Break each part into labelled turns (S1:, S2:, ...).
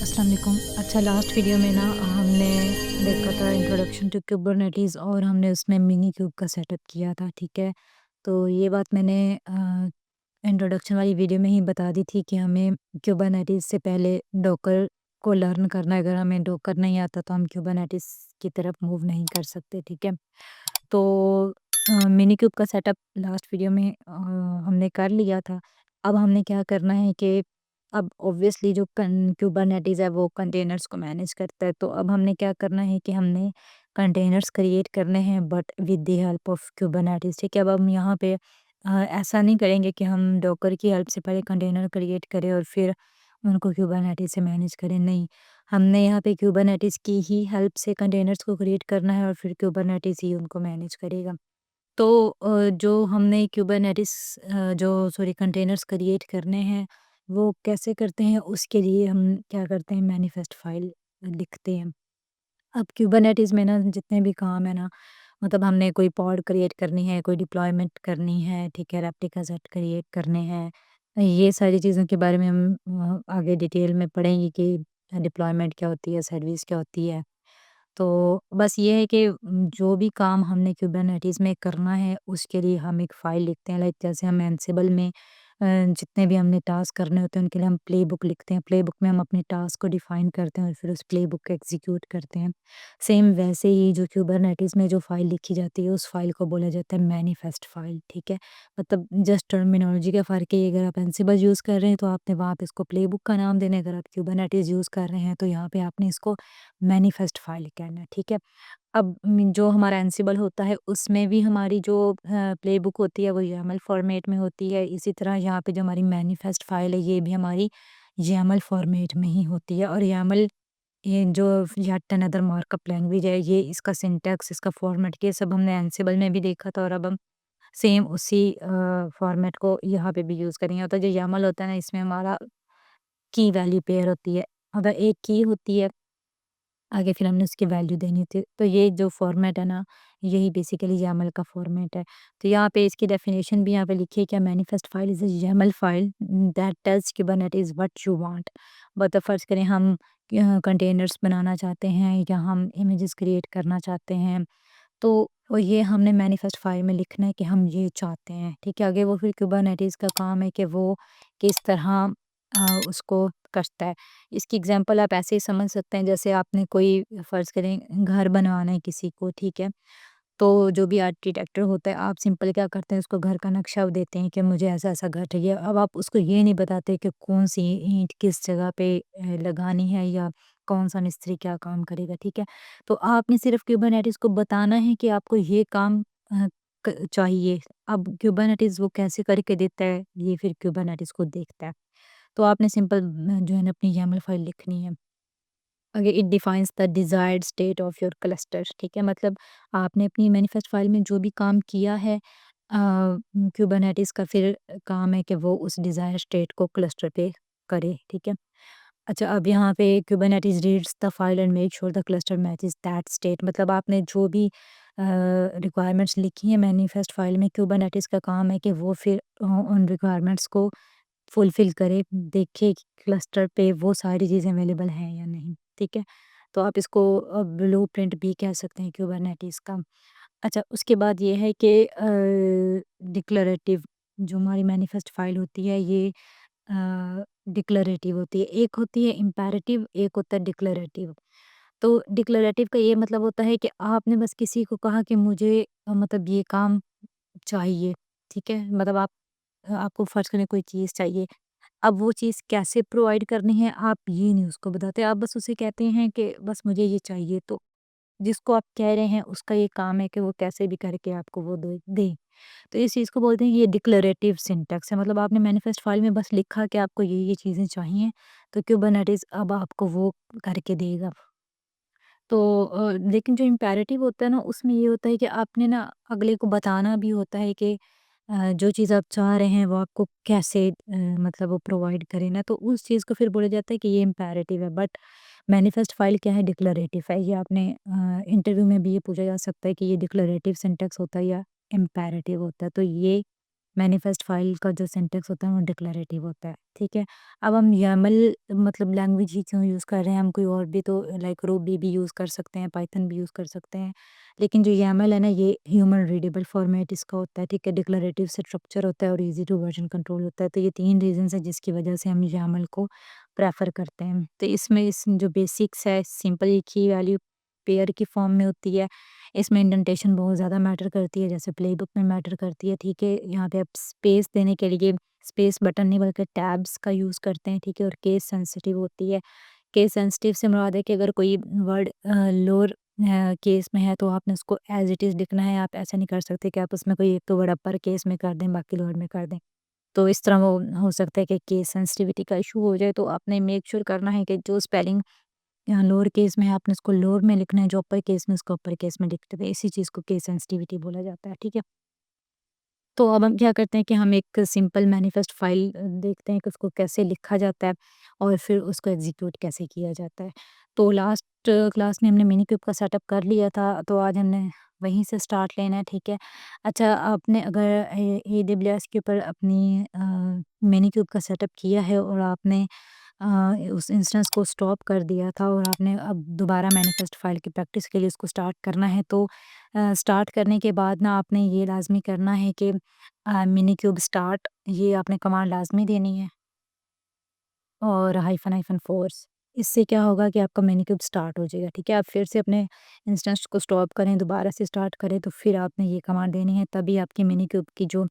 S1: अस्सलाम वालेकुम। अच्छा, लास्ट वीडियो में ना हमने देखा था इंट्रोडक्शन टू कुबरनेटिस और हमने उसमें मिनी क्यूब का सेटअप किया था, ठीक है? तो ये बात मैंने इंट्रोडक्शन वाली वीडियो में ही बता दी थी कि हमें कुबरनेटिस से पहले डॉकर को लर्न करना है। अगर हमें डॉकर नहीं आता तो हम कुबरनेटिस की तरफ मूव नहीं कर सकते, ठीक है? तो मिनी क्यूब का सेटअप लास्ट वीडियो में हमने कर लिया था। अब हमने क्या करना है कि अब ऑब्वियसली जो कुबरनेटिस है वो कंटेनर्स को मैनेज करता है, तो अब हमने क्या करना है कि हमने कंटेनर्स क्रिएट करने हैं but with the help of Kubernetes, ठीक है? अब हम यहाँ पे ऐसा नहीं करेंगे कि हम डॉकर की हेल्प से पहले कंटेनर क्रिएट करें और फिर उनको कुबरनेटिस से मैनेज करें, नहीं। हमने यहाँ पे कुबरनेटिस की ही हेल्प से कंटेनर्स को क्रिएट करना है और फिर कुबरनेटिस ही उनको मैनेज करेगा। तो जो हमने कुबरनेटिस जो सॉरी कंटेनर्स क्रिएट करने हैं, वो कैसे करते हैं उसके लिए हम क्या करते हैं, मैनिफेस्ट फाइल लिखते हैं। अब कुबरनेटिस में ना जितने भी काम है ना, मतलब हमने कोई पॉड क्रिएट करनी है, कोई डिप्लॉयमेंट करनी है, ठीक है, रेप्लिका सेट क्रिएट करने हैं। ये सारी चीज़ों के बारे में हम आगे डिटेल में पढ़ेंगे कि डिप्लॉयमेंट क्या होती है, सर्विस क्या होती है। तो बस ये है कि जो भी काम हमने कुबरनेटिस में करना है उसके लिए हम एक फ़ाइल लिखते हैं। लाइक जैसे हम एंसिबल में जितने भी हमने टास्क करने होते हैं उनके लिए हम प्लेबुक लिखते हैं। प्लेबुक में हम अपने टास्क को डिफ़ाइन करते हैं और फिर उस प्लेबुक को एग्ज़ीक्यूट करते हैं। सेम वैसे ही जो कुबरनेटिस में जो फ़ाइल लिखी जाती है उस फ़ाइल को बोला जाता है मैनिफेस्ट फ़ाइल, ठीक है? मतलब जस्ट टर्मिनोलॉजी का फ़र्क है। अगर आप एंसिबल यूज़ कर रहे हैं तो आपने वहाँ पे इसको प्लेबुक का नाम देना है, अगर आप कुबरनेटिस यूज़ कर रहे हैं तो यहाँ पे आपने इसको मैनिफेस्ट फाइल कहना है, ठीक है? अब जो हमारा एंसिबल होता है उसमें भी हमारी जो प्लेबुक होती है वो YAML फॉर्मेट में होती है। इसी तरह यहाँ पे जो हमारी मैनिफेस्ट फाइल है ये भी हमारी YAML फॉर्मेट में ही होती है। और YAML ये जो येट अनदर मार्कअप लैंग्वेज है, ये इसका सिंटैक्स, इसका फॉर्मेट, ये सब हमने एंसिबल में भी देखा था और अब हम सेम उसी फॉर्मेट को यहाँ पे भी यूज़ करेंगे। तो जो YAML होता है ना, इसमें हमारा की वैल्यू पेयर होती है। अगर एक की होती है, आगे फिर हमने उसकी वैल्यू देनी थी। तो ये जो फ़ॉर्मेट है ना, यही बेसिकली YAML का फ़ॉर्मेट है। तो यहाँ पे इसकी डेफ़िनेशन भी यहाँ पे लिखी है क्या, manifest file is a YAML file that tells Kubernetes what you want. मतलब फ़र्ज़ करें हम कंटेनर्स बनाना चाहते हैं या हम इमेजेस क्रिएट करना चाहते हैं, तो ये हमने मैनिफेस्ट फाइल में लिखना है कि हम ये चाहते हैं, ठीक है? आगे वो फिर कुबरनेटिस का काम है कि वो किस तरह उसको करता है। इसकी एग्ज़ाम्पल आप ऐसे ही समझ सकते हैं, जैसे आपने कोई फ़र्ज़ करें घर बनवाना है किसी को, ठीक है? तो जो भी आर्किटेक्टर होता है, आप सिंपल क्या करते हैं, उसको घर का नक्शा देते हैं कि मुझे ऐसा-ऐसा घर चाहिए। अब आप उसको ये नहीं बताते कि कौन-सी ईंट किस जगह पे लगानी है या कौन-सा मिस्त्री क्या काम करेगा, ठीक है? तो आपने सिर्फ़ कुबरनेटिस को बताना है कि आपको ये काम अ, क चाहिए। अब कुबरनेटिस वो कैसे करके देता है, ये फिर कुबरनेटिस खुद देखता है। तो आपने सिंपल जो है ना अपनी YAML फाइल लिखनी है। आगे it defines the desired state of your cluster, ठीक है? मतलब आपने अपनी मैनिफेस्ट फाइल में जो भी काम किया है कुबरनेटिस का फिर काम है कि वो उस डिज़ायर स्टेट को क्लस्टर पे करे, ठीक है? अच्छा, अब यहाँ पे Kubernetes reads the file and make sure the cluster matches that state. मतलब आपने जो भी रिक्वायरमेंट्स लिखी हैं मैनिफेस्ट फाइल में, कुबरनेटिस का काम है कि वो फिर उन रिक्वायरमेंट्स को फुलफ़िल करे, देखे कि क्लस्टर पे वो सारी चीज़ें अवेलेबल हैं या नहीं, ठीक है? तो आप इसको ब्लूप्रिंट भी कह सकते हैं कुबरनेटिस का। अच्छा, उसके बाद ये है कि डिक्लरेटिव जो हमारी मैनिफेस्ट फाइल होती है, ये डिक्लरेटिव होती है। एक होती है इम्पेरेटिव, एक होता है डिक्लरेटिव। तो डिक्लरेटिव का ये मतलब होता है कि आपने बस किसी को कहा कि मुझे मतलब ये काम चाहिए, ठीक है? मतलब आपको फ़र्ज़ करें कोई चीज़ चाहिए। अब वो चीज़ कैसे प्रोवाइड करनी है, आप ये नहीं उसको बताते। आप बस उसे कहते हैं कि बस मुझे ये चाहिए, तो जिसको आप कह रहे हैं उसका ये काम है कि वो कैसे भी करके आपको वो दे। तो इस चीज़ को बोलते हैं कि ये डिक्लरेटिव सिंटैक्स है। मतलब आपने मैनिफेस्ट फाइल में बस लिखा कि आपको ये चीज़ें चाहिए, तो कुबरनेटिस अब आपको वो करके देगा। तो लेकिन जो इम्पेरेटिव होता है ना, उसमें ये होता है कि आपने ना अगले को बताना भी होता है कि जो चीज़ आप चाह रहे हैं वो आपको कैसे मतलब वो प्रोवाइड करे ना, तो उस चीज़ को फिर बोला जाता है कि ये इम्पेरेटिव है। बट मैनिफेस्ट फाइल क्या है, डिक्लरेटिव है। ये आपने इंटरव्यू में भी ये पूछा जा सकता है कि ये डिक्लरेटिव सिंटैक्स होता है या इम्पेरेटिव होता है। तो ये मैनिफेस्ट फ़ाइल का जो सिंटैक्स होता है वो डिक्लरेटिव होता है, ठीक है? अब हम YAML मतलब लैंग्वेज ही क्यों यूज़ कर रहे हैं, हम कोई और भी तो लाइक रूबी भी यूज़ कर सकते हैं, पाइथन भी यूज़ कर सकते हैं। लेकिन जो YAML है ना, ये ह्यूमन रीडेबल फॉर्मेट इसका होता है, ठीक है? डिक्लरेटिव स्ट्रक्चर होता है और ईज़ी टू वर्जन कंट्रोल होता है। तो ये 3 रीज़न्स हैं जिसकी वजह से हम YAML को प्रेफ़र करते हैं। तो इसमें इस जो बेसिक्स है, सिंपल एक ही वैल्यू पेयर की फॉर्म में होती है। इसमें इंडेंटेशन बहुत ज़्यादा मैटर करती है, जैसे प्लेबुक में मैटर करती है, ठीक है? यहाँ पे आप स्पेस देने के लिए स्पेस बटन नहीं बल्कि टैब्स का यूज़ करते हैं, ठीक है? और केस सेंसिटिव होती है। केस सेंसिटिव से मुराद है कि अगर कोई वर्ड लोअर केस में है तो आपने उसको एज़ इट इज़ लिखना है, आप ऐसा नहीं कर सकते कि आप उसमें कोई एक तो वर्ड अपर केस में कर दें, बाकी लोअर में कर दें। तो इस तरह वो हो सकता है कि केस सेंसिटिविटी का इशू हो जाए, तो आपने मेक श्योर करना है कि जो स्पेलिंग यहाँ लोअर केस में है आपने उसको लोअर में लिखना है, जो अपर केस में उसको अपर केस में लिखते थे, इसी चीज़ को केस सेंसिटिविटी बोला जाता है, ठीक है? तो अब हम क्या करते हैं कि हम एक सिंपल मैनिफेस्ट फाइल देखते हैं कि उसको कैसे लिखा जाता है और फिर उसको एग्जीक्यूट कैसे किया जाता है। तो लास्ट क्लास में हमने मिनी क्यूब का सेटअप कर लिया था, तो आज हमने वहीं से स्टार्ट लेना है, ठीक है? अच्छा, आपने अगर AWS के ऊपर अपनी मिनी क्यूब का सेटअप किया है और आपने अ, उस इंस्टेंस को स्टॉप कर दिया था और आपने अब दोबारा मैनिफेस्ट फाइल की प्रैक्टिस के लिए उसको स्टार्ट करना है, तो स्टार्ट करने के बाद ना आपने ये लाज़मी करना है कि मिनी क्यूब स्टार्ट ये आपने कमांड लाज़मी देनी है और हाइफ़न हाइफ़न फ़ोर्स। इससे क्या होगा कि आपका मिनी क्यूब स्टार्ट हो जाएगा, ठीक है? आप फिर से अपने इंस्टेंस को स्टॉप करें, दोबारा से स्टार्ट करें, तो फिर आपने ये कमांड देनी है, तभी आपकी मिनी क्यूब की जो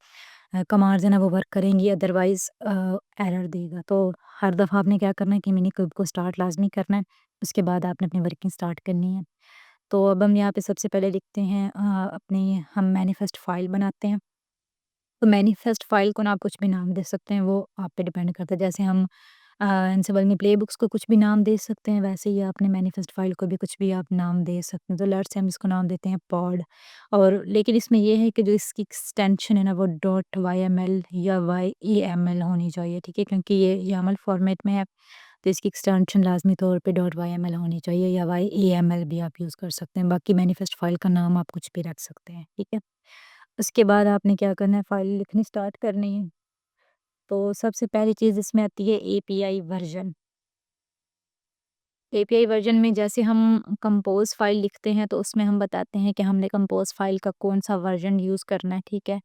S1: कमांड्स हैं ना वो वर्क करेंगी, अदरवाइज़ एरर देगा। तो हर दफ़ा आपने क्या करना है कि मिनी क्यूब को स्टार्ट लाज़मी करना है, उसके बाद आपने अपनी वर्किंग स्टार्ट करनी है। तो अब हम यहाँ पे सबसे पहले लिखते हैं अपनी हम मैनिफेस्ट फाइल बनाते हैं। तो मैनिफेस्ट फाइल को ना आप कुछ भी नाम दे सकते हैं, वो आप पे डिपेंड करता है। जैसे हम एनसिबल में प्ले बुक्स को कुछ भी नाम दे सकते हैं, वैसे ही अपने मैनिफेस्ट फाइल को भी कुछ भी आप नाम दे सकते हैं। तो लेट्स से हम इसको नाम देते हैं पॉड, और लेकिन इसमें ये है कि जो इसकी एक्सटेंशन है ना वो डॉट YML या YAML होनी चाहिए, ठीक है? क्योंकि ये YAML फॉर्मेट में है, तो इसकी एक्सटेंशन लाज़मी तौर पे डॉट YML होनी चाहिए, या YAML भी आप यूज़ कर सकते हैं। बाकी मैनिफेस्ट फाइल का नाम आप कुछ भी रख सकते हैं, ठीक है? उसके बाद आपने क्या करना है, फाइल लिखनी स्टार्ट करनी है। तो सबसे पहली चीज़ इसमें आती है API वर्ज़न। एपीआई वर्ज़न में जैसे हम कंपोज़ फ़ाइल लिखते हैं तो उसमें हम बताते हैं कि हमने कंपोज़ फ़ाइल का कौन-सा वर्ज़न यूज़ करना है, ठीक है?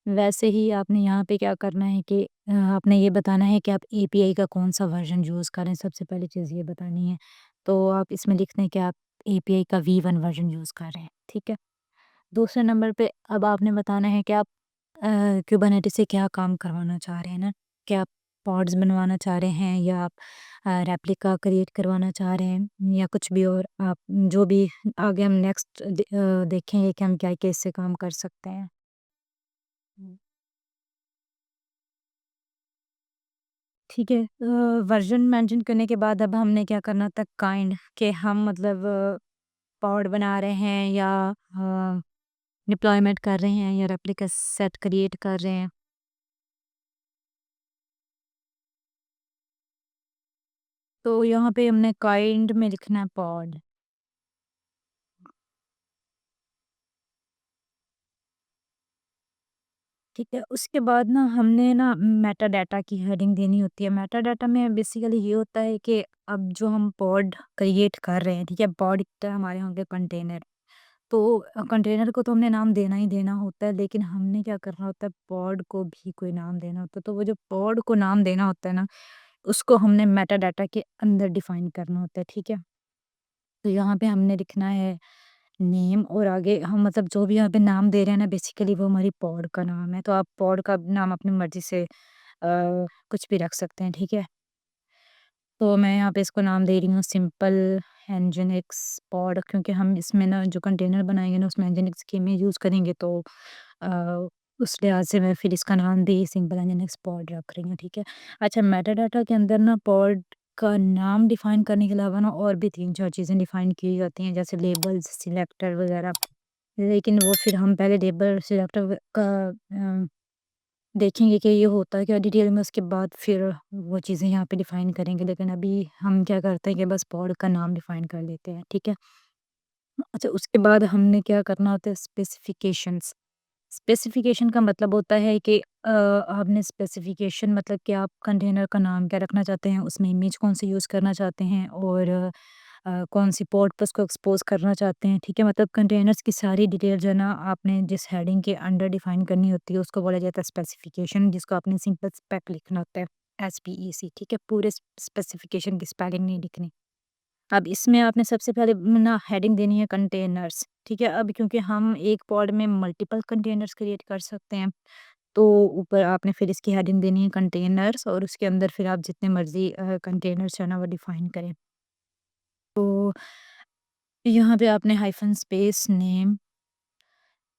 S1: वैसे ही आपने यहाँ पे क्या करना है कि आपने ये बताना है कि आप एपीआई का कौन-सा वर्ज़न यूज़ कर रहे हैं, सबसे पहली चीज़ ये बतानी है। तो आप इसमें लिख दें कि आप एपीआई का V1 वर्ज़न यूज़ कर रहे हैं, ठीक है? दूसरे नंबर पे अब आपने बताना है कि आप कुबरनेटिस से क्या काम करवाना चाह रहे हैं ना, क्या आप पॉड्स बनवाना चाह रहे हैं, या आप रेप्लिका क्रिएट करवाना चाह रहे हैं, या कुछ भी और आप जो भी आगे हम नेक्स्ट देखेंगे कि हम क्या-क्या इससे काम कर सकते हैं। हुँ। ठीक है, वर्ज़न मेंशन करने के बाद अब हमने क्या करना था, काइंड कि हम मतलब पॉड बना रहे हैं, या डिप्लॉयमेंट कर रहे हैं, या रेप्लिका सेट क्रिएट कर रहे हैं। तो यहाँ पे हमने काइंड में लिखना है पॉड। ठीक है, उसके बाद ना हमने ना मेटा डाटा की हेडिंग देनी होती है। मेटा डाटा में बेसिकली ये होता है कि अब जो हम पॉड क्रिएट कर रहे हैं, ठीक है? पॉड एक तरह हमारे होंगे कंटेनर। तो कंटेनर को तो हमने नाम देना ही देना होता है, लेकिन हमने क्या करना होता है, पॉड को भी कोई नाम देना होता है। तो वो जो पॉड को नाम देना होता है ना, उसको हमने मेटा डाटा के अंदर डिफाइन करना होता है, ठीक है? तो यहाँ पे हमने लिखना है नेम, और आगे हम मतलब जो भी यहाँ पे नाम दे रहे हैं ना, बेसिकली वो हमारी पॉड का नाम है। तो आप पॉड का नाम अपनी मर्ज़ी से कुछ भी रख सकते हैं, ठीक है? तो मैं यहाँ पे इसको नाम दे रही हूँ सिंपल एनजिनिक्स पॉड, क्योंकि हम इसमें ना जो कंटेनर बनाएँगे ना उसमें एनजिनिक्स की इमेज यूज़ करेंगे, तो अ, उस लिहाज़ से मैं फिर इसका नाम भी सिंपल एनजिनिक्स पॉड रख रही हूँ, ठीक है? अच्छा, मेटाडाटा के अंदर ना पॉड का नाम डिफ़ाइन करने के अलावा ना और भी 3-4 चीज़ें डिफ़ाइन की जाती हैं, जैसे लेबल्स, सिलेक्टर वगैरह। लेकिन वो फिर हम पहले लेबल सिलेक्टर का देखेंगे कि ये होता है क्या डिटेल में, उसके बाद फिर वो चीज़ें यहाँ पे डिफ़ाइन करेंगे। लेकिन अभी हम क्या करते हैं कि बस पॉड का नाम डिफ़ाइन कर लेते हैं, ठीक है? अच्छा, उसके बाद हमने क्या करना होता है, स्पेसिफ़िकेशंस। स्पेसिफिकेशन का मतलब होता है कि आपने स्पेसिफिकेशन मतलब कि आप कंटेनर का नाम क्या रखना चाहते हैं, उसमें इमेज कौन-सी यूज़ करना चाहते हैं और कौन-सी पोर्ट पे उसको एक्सपोज़ करना चाहते हैं, ठीक है? मतलब कंटेनर्स की सारी डिटेल जो है ना आपने जिस हेडिंग के अंडर डिफ़ाइन करनी होती है, उसको बोला जाता है स्पेसिफिकेशन, जिसको आपने सिंपल स्पेक लिखना होता है, एसपीईसी, ठीक है? पूरे स्पेसिफिकेशन की स्पेलिंग नहीं लिखनी। अब इसमें आपने सबसे पहले ना हेडिंग देनी है कंटेनर्स, ठीक है? अब क्योंकि हम एक पॉड में मल्टीपल कंटेनर्स क्रिएट कर सकते हैं, तो ऊपर आपने फिर इसकी हेडिंग देनी है कंटेनर्स और उसके अंदर फिर आप जितने मर्ज़ी कंटेनर्स जो है ना वो डिफ़ाइन करें। तो यहाँ पे आपने हाइफ़न स्पेस नेम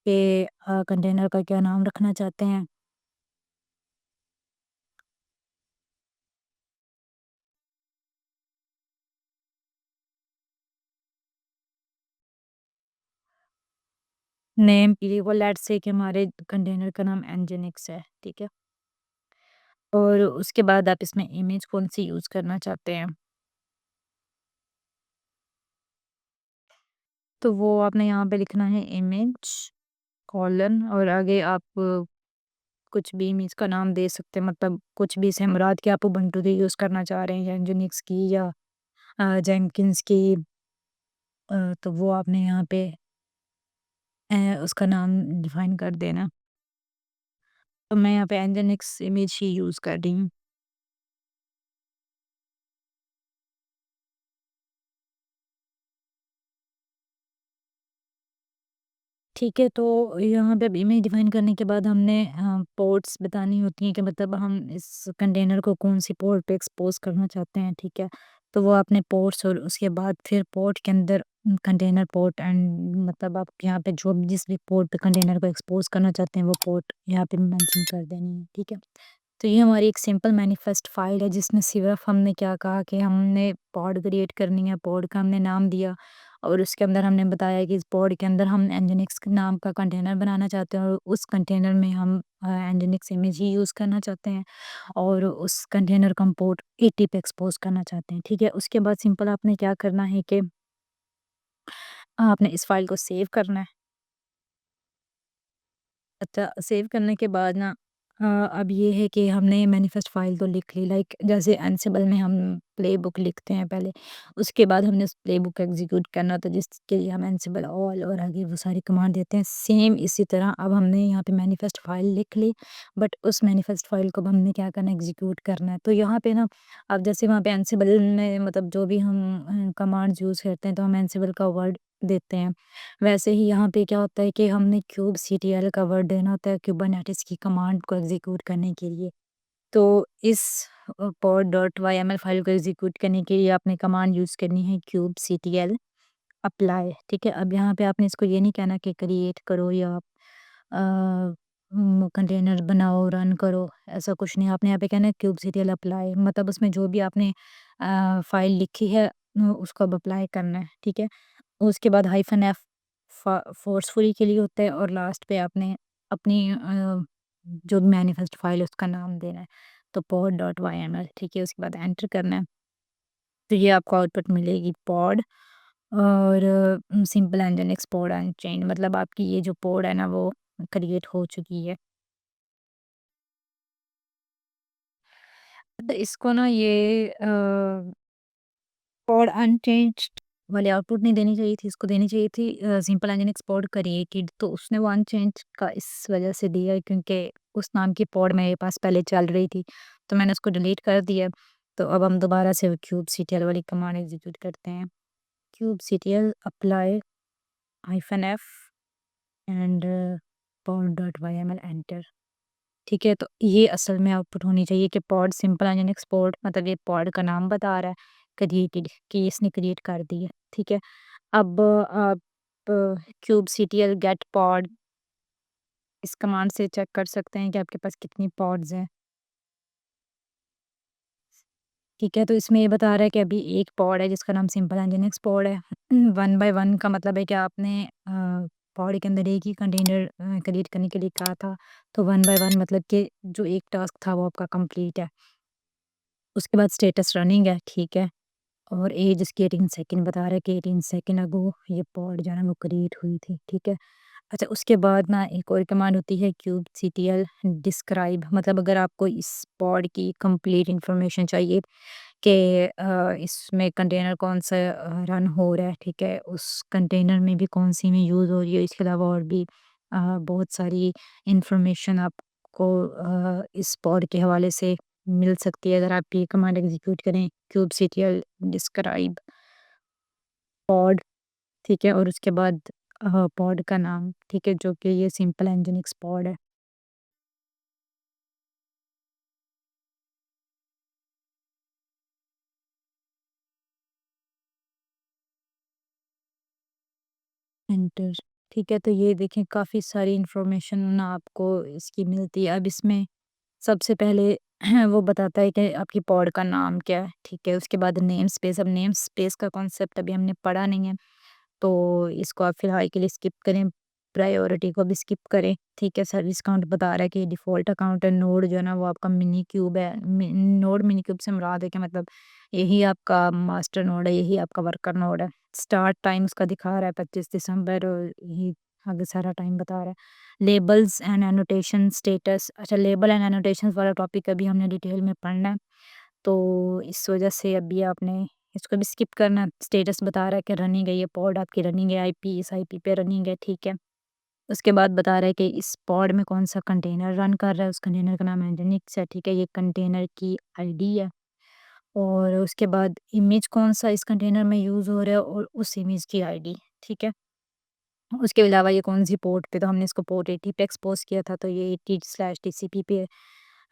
S1: पे कंटेनर का क्या नाम रखना चाहते हैं, नेम के लिए वो लेट्स से कि हमारे कंटेनर का नाम एनजिनिक्स है, ठीक है? और उसके बाद आप इसमें इमेज कौन-सी यूज़ करना चाहते हैं, तो वो आपने यहाँ पे लिखना है इमेज कॉलन और आगे आप कुछ भी इमेज का नाम दे सकते हैं मतलब कुछ भी से मुराद कि आप उबंटू की यूज़ करना चाह रहे हैं या यूनिक्स की या जेनकिंस की तो वो आपने यहाँ पे उसका नाम डिफ़ाइन कर देना। तो मैं यहाँ पे एनजिनिक्स इमेज ही यूज़ कर रही हूँ। ठीक है, तो यहाँ पे अब इमेज डिफ़ाइन करने के बाद हमने पोर्ट्स बतानी होती हैं कि मतलब हम इस कंटेनर को कौन-सी पोर्ट पे एक्सपोज़ करना चाहते हैं, ठीक है? तो वो आपने पोर्ट्स और उसके बाद फिर पोर्ट के अंदर कंटेनर पोर्ट एंड मतलब आप यहाँ पे जो जिस भी पोर्ट पे कंटेनर को एक्सपोज़ करना चाहते हैं, वो पोर्ट यहाँ पे मेंशन कर देनी है, ठीक है? तो ये हमारी एक सिंपल मैनिफेस्ट फ़ाइल है जिसमें सिर्फ़ हमने क्या कहा कि हमने पॉड क्रिएट करनी है, पॉड का हमने नाम दिया और उसके अंदर हमने बताया कि इस पॉड के अंदर हम एनजिनिक्स के नाम का कंटेनर बनाना चाहते हैं और उस कंटेनर में हम एनजिनिक्स इमेज ही यूज़ करना चाहते हैं और उस कंटेनर को हम पोर्ट 80 पे एक्सपोज़ करना चाहते हैं, ठीक है? उसके बाद सिंपल आपने क्या करना है कि आपने इस फ़ाइल को सेव करना है। अच्छा, सेव करने के बाद ना अब ये है कि हमने मैनिफेस्ट फाइल तो लिख ली लाइक जैसे एनसिबल में हम प्लेबुक लिखते हैं पहले, उसके बाद हमने उस प्लेबुक को एग्ज़ीक्यूट करना था जिसके लिए हम एनसिबल ऑल और आगे वो सारी कमांड देते हैं। सेम इसी तरह अब हमने यहाँ पे मैनिफेस्ट फाइल लिख ली, बट उस मैनिफेस्ट फाइल को अब हमने क्या करना है एग्ज़ीक्यूट करना है। तो यहाँ पे ना अब जैसे वहाँ पे एनसिबल में मतलब जो भी हम कमांड्स यूज़ करते हैं तो हम एनसिबल का वर्ड देते हैं। वैसे ही यहाँ पे क्या होता है कि हमने kubectl का वर्ड देना होता है कुबरनेटिस की कमांड को एग्ज़ीक्यूट करने के लिए। तो इस pod.yml फाइल को एग्ज़ीक्यूट करने के लिए आपने कमांड यूज़ करनी है kubectl अप्लाई, ठीक है? अब यहाँ पे आपने इसको ये नहीं कहना कि क्रिएट करो या कंटेनर बनाओ, रन करो, ऐसा कुछ नहीं। आपने यहाँ पे कहना है kubectl अप्लाई मतलब उसमें जो भी आपने फाइल लिखी है उसको अब अप्लाई करना है, ठीक है? उसके बाद हाइफ़न एफ फ़ोर्सफुली के लिए होता है और लास्ट पे आपने अपनी जो मैनिफेस्ट फाइल है उसका नाम देना है। तो pod.yml ठीक है, उसके बाद एंटर करना है। तो ये आपको आउटपुट मिलेगी पॉड और सिंपल एनजिन एक्सपोर्ट एंड चेंज मतलब आपकी ये जो पॉड है ना वो क्रिएट हो चुकी है। तो इसको ना ये पॉड अनचेंज्ड वाली आउटपुट नहीं देनी चाहिए थी, इसको देनी चाहिए थी सिंपल इंजन एक्सपोर्ट क्रिएटेड तो उसने वो अनचेंज का इस वजह से दिया है क्योंकि उस नाम की पॉड मेरे पास पहले चल रही थी, तो मैंने उसको डिलीट कर दिया। तो अब हम दोबारा से वो kubectl वाली कमांड एग्ज़ीक्यूट करते हैं। kubectl apply -f and pod.yml enter. ठीक है, तो ये असल में आउटपुट होनी चाहिए कि पॉड सिंपल इंजन एक्सपोर्ट मतलब ये पॉड का नाम बता रहा है, क्रिएटेड कि इसने क्रिएट कर दी है, ठीक है। अब आप kubectl गेट पॉड इस कमांड से चेक कर सकते हैं कि आपके पास कितनी पॉड्स हैं, ठीक है। तो इसमें ये बता रहा है कि अभी एक पॉड है जिसका नाम सिंपल इंजन पॉड है। 1 बाय 1 का मतलब है कि आपने पॉड के अंदर एक ही कंटेनर क्रिएट करने के लिए कहा था, तो 1 बाय 1 मतलब कि जो एक टास्क था वो आपका कंप्लीट है। उसके बाद स्टेटस रनिंग है, ठीक है। और एज इसकी 18 सेकंड बता रहा है कि 18 सेकंड अगो ये पॉड जो है ना वो क्रिएट हुई थी, ठीक है। अच्छा, उसके बाद ना एक और कमांड होती है kubectl डिस्क्राइब, मतलब अगर आपको इस पॉड की कंप्लीट इन्फॉर्मेशन चाहिए कि इसमें कंटेनर कौन सा रन हो रहा है, ठीक है? उस कंटेनर में भी कौन-सी में यूज़ हो रही है, इसके अलावा और भी बहुत सारी इन्फॉर्मेशन आपको इस पॉड के हवाले से मिल सकती है अगर आप ये कमांड एग्ज़ीक्यूट करें kubectl डिस्क्राइब पॉड, ठीक है? और उसके बाद पॉड का नाम, ठीक है? जो कि ये सिंपल एनजिनिक्स पॉड है। एंटर, ठीक है? तो ये देखें काफ़ी सारी इन्फॉर्मेशन ना आपको इसकी मिलती है। अब इसमें सबसे पहले वो बताता है कि आपकी पॉड का नाम क्या है, ठीक है? उसके बाद नेम स्पेस, अब नेम स्पेस का कॉन्सेप्ट अभी हमने पढ़ा नहीं है, तो इसको आप फ़िलहाल के लिए स्किप करें, प्रायोरिटी को भी स्किप करें, ठीक है? सर्विस काउंट बता रहा है कि डिफ़ॉल्ट अकाउंट है, नोड जो है ना वो आपका मिनी क्यूब है। नोड मिनी क्यूब से मुराद है कि मतलब यही आपका मास्टर नोड है, यही आपका वर्कर नोड है। स्टार्ट टाइम उसका दिखा रहा है 25 दिसंबर, और यही आगे सारा टाइम बता रहा है। लेबल्स एंड एनोटेशन स्टेटस, अच्छा लेबल एंड एनोटेशंस वाला टॉपिक अभी हमने डिटेल में पढ़ना है, तो इस वजह से अभी आपने इसको भी स्किप करना है। स्टेटस बता रहा है कि रनिंग है, ये पॉड आपकी रनिंग है, आईपी इस आईपी पे रनिंग है, ठीक है। उसके बाद बता रहा है कि इस पॉड में कौन सा कंटेनर रन कर रहा है, उस कंटेनर का नाम एनजिनिक्स है, ठीक है। ये कंटेनर की आईडी है, और उसके बाद इमेज कौन सा इस कंटेनर में यूज़ हो रहा है और उस इमेज की आईडी, ठीक है। उसके अलावा ये कौन-सी पोर्ट पे, तो हमने इसको पोर्ट 80 पे एक्सपोज़ किया था, तो ये 80/TCP पे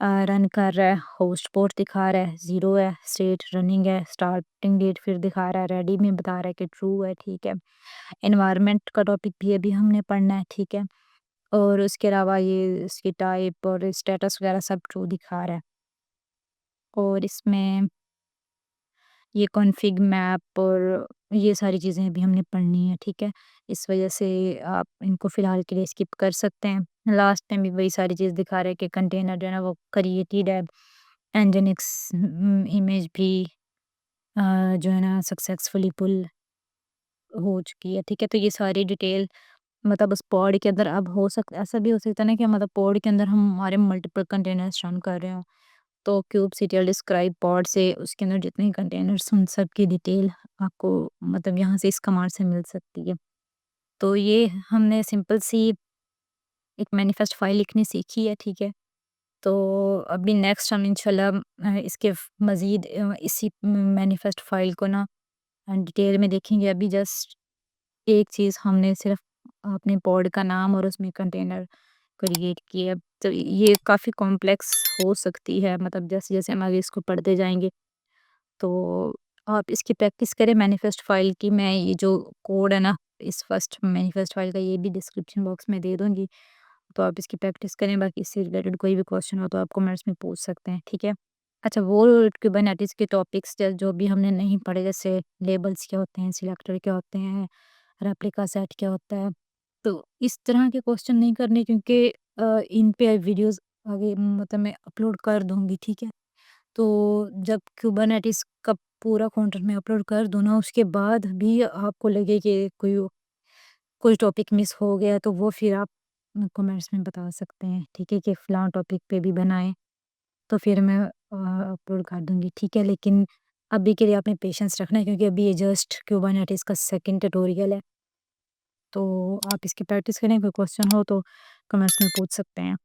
S1: रन कर रहा है। होस्ट पोर्ट दिखा रहा है, 0 है, स्टेट रनिंग है, स्टार्टिंग डेट फिर दिखा रहा है, रेडी में बता रहा है कि ट्रू है, ठीक है। एनवायरनमेंट का टॉपिक भी अभी हमने पढ़ना है, ठीक है। और उसके अलावा ये इसकी टाइप और स्टेटस वगैरह सब ट्रू दिखा रहा है। और इसमें ये कॉन्फ़िग मैप और ये सारी चीज़ें भी हमने पढ़नी है, ठीक है? इस वजह से आप इनको फ़िलहाल के लिए स्किप कर सकते हैं। लास्ट में भी वही सारी चीज़ दिखा रहा है कि कंटेनर जो है ना वो क्रिएटेड है, एनजिनिक्स इमेज भी जो है ना सक्सेसफुली पुल हो चुकी है, ठीक है? तो ये सारी डिटेल मतलब उस पॉड के अंदर अब हो सकता, ऐसा भी हो सकता है ना कि मतलब पॉड के अंदर हम हमारे मल्टीपल कंटेनर्स रन कर रहे हों। तो kubectl डिस्क्राइब पॉड से उसके अंदर जितने कंटेनर्स उन सब की डिटेल आपको मतलब यहाँ से इस कमांड से मिल सकती है। तो ये हमने सिंपल सी एक मैनिफेस्ट फाइल लिखनी सीखी है, ठीक है? तो अभी नेक्स्ट हम इंशाल्लाह इसके मज़ीद इसी मैनिफेस्ट फाइल को ना डिटेल में देखेंगे। अभी जस्ट एक चीज़ हमने सिर्फ अपने पॉड का नाम और उसमें कंटेनर क्रिएट किया। तो ये काफ़ी कॉम्प्लेक्स हो सकती है, मतलब जैसे-जैसे हम आगे इसको पढ़ते जाएँगे, तो आप इसकी प्रैक्टिस करें मैनिफेस्ट फाइल की। मैं ये जो कोड है ना, इस फर्स्ट मैनिफेस्ट फाइल का, ये भी डिस्क्रिप्शन बॉक्स में दे दूँगी, तो आप इसकी प्रैक्टिस करें। बाकी इससे रिलेटेड कोई भी क्वेश्चन हो तो आप कमेंट्स में पूछ सकते हैं, ठीक है? अच्छा, वो कुबरनेटिस के टॉपिक्स जो भी हमने नहीं पढ़े, जैसे लेबल्स क्या होते हैं, सिलेक्टर क्या होते हैं, रेप्लिका सेट क्या होता है, तो इस तरह के क्वेश्चन नहीं करने, क्योंकि इन पे वीडियोस आगे मतलब मैं अपलोड कर दूँगी, ठीक है? तो जब कुबरनेटिस का पूरा कंटेंट मैं अपलोड कर दूँ ना, उसके बाद भी आपको लगे कि कोई टॉपिक मिस हो गया, तो वो फिर आप कमेंट्स में बता सकते हैं, ठीक है? कि फ़लाँ टॉपिक पे भी बनाएँ, तो फिर मैं अपलोड कर दूँगी, ठीक है? लेकिन अभी के लिए आपने पेशेंस रखना है, क्योंकि अभी ये जस्ट कुबरनेटिस का सेकंड ट्यूटोरियल है, तो आप इसकी प्रैक्टिस करें। कोई क्वेश्चन हो तो कमेंट्स में पूछ सकते हैं।